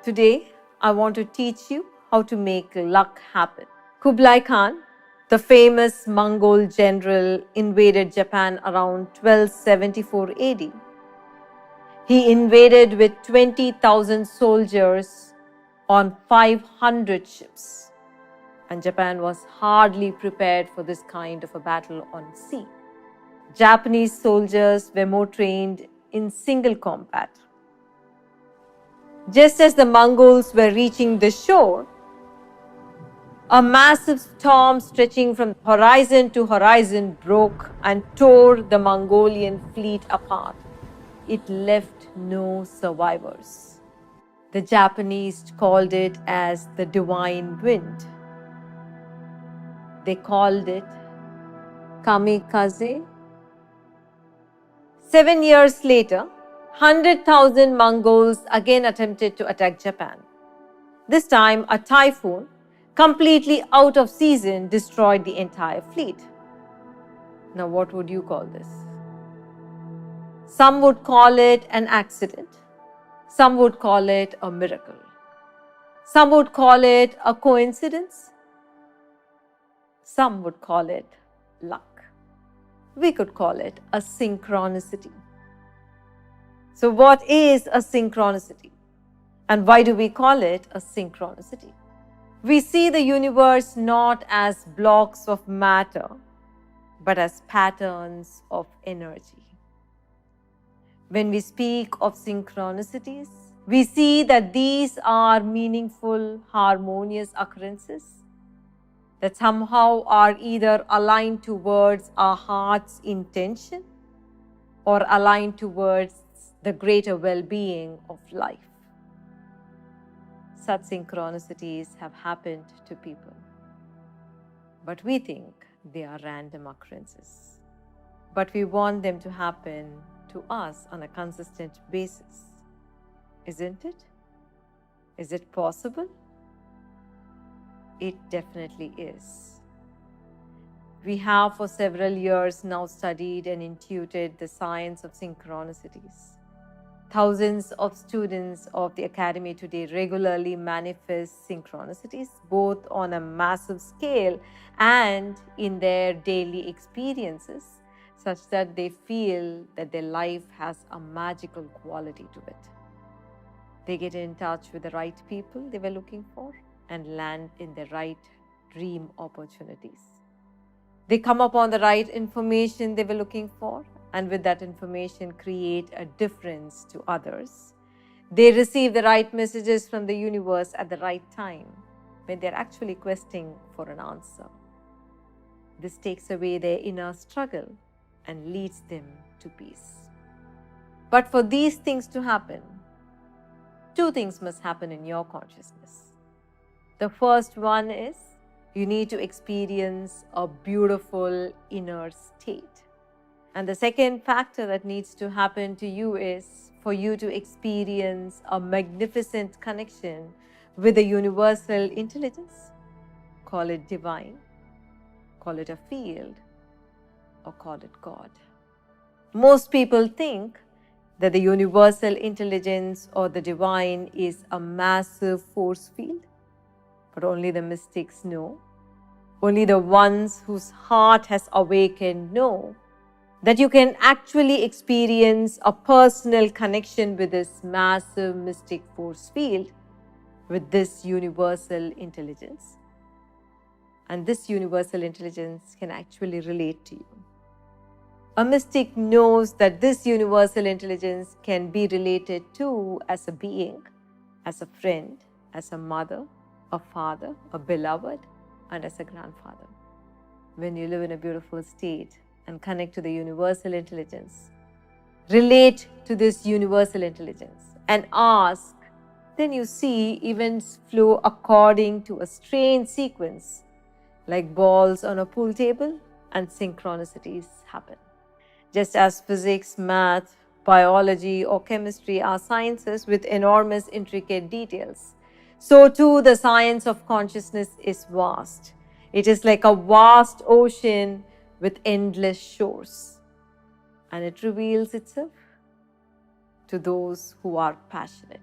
Today, I want to teach you how to make luck happen. Kublai Khan, the famous Mongol general, invaded Japan around 1274 AD. He invaded with 20,000 soldiers on 500 ships, and Japan was hardly prepared for this kind of a battle on sea. Japanese soldiers were more trained in single combat. Just as the Mongols were reaching the shore, a massive storm stretching from horizon to horizon broke and tore the Mongolian fleet apart. It left no survivors. The Japanese called it as the divine wind. They called it kamikaze. 7 years later, 100,000 Mongols again attempted to attack Japan. This time, a typhoon, completely out of season, destroyed the entire fleet. Now, what would you call this? Some would call it an accident. Some would call it a miracle. Some would call it a coincidence. Some would call it luck. We could call it a synchronicity. So what is a synchronicity? And why do we call it a synchronicity? We see the universe not as blocks of matter, but as patterns of energy. When we speak of synchronicities, we see that these are meaningful, harmonious occurrences that somehow are either aligned towards our heart's intention or aligned towards the greater well-being of life. Such synchronicities have happened to people, but we think they are random occurrences. But we want them to happen to us on a consistent basis. Isn't it? Is it possible? It definitely is. We have for several years now studied and intuited the science of synchronicities. Thousands of students of the Academy today regularly manifest synchronicities, both on a massive scale and in their daily experiences, such that they feel that their life has a magical quality to it. They get in touch with the right people they were looking for and land in the right dream opportunities. They come upon the right information they were looking for, and with that information create a difference to others. They receive the right messages from the universe at the right time when they're actually questing for an answer. This takes away their inner struggle and leads them to peace. But for these things to happen, two things must happen in your consciousness. The first one is you need to experience a beautiful inner state. And the second factor that needs to happen to you is for you to experience a magnificent connection with the universal intelligence. Call it divine, call it a field, or call it God. Most people think that the universal intelligence or the divine is a massive force field, but only the mystics know. Only the ones whose heart has awakened know that you can actually experience a personal connection with this massive mystic force field, with this universal intelligence. And this universal intelligence can actually relate to you. A mystic knows that this universal intelligence can be related to as a being, as a friend, as a mother, a father, a beloved, and as a grandfather. When you live in a beautiful state and connect to the universal intelligence, relate to this universal intelligence and ask, then you see events flow according to a strange sequence, like balls on a pool table, and synchronicities happen. Just as physics, math, biology, or chemistry are sciences with enormous intricate details, so too the science of consciousness is vast. It is like a vast ocean with endless shores, and it reveals itself to those who are passionate.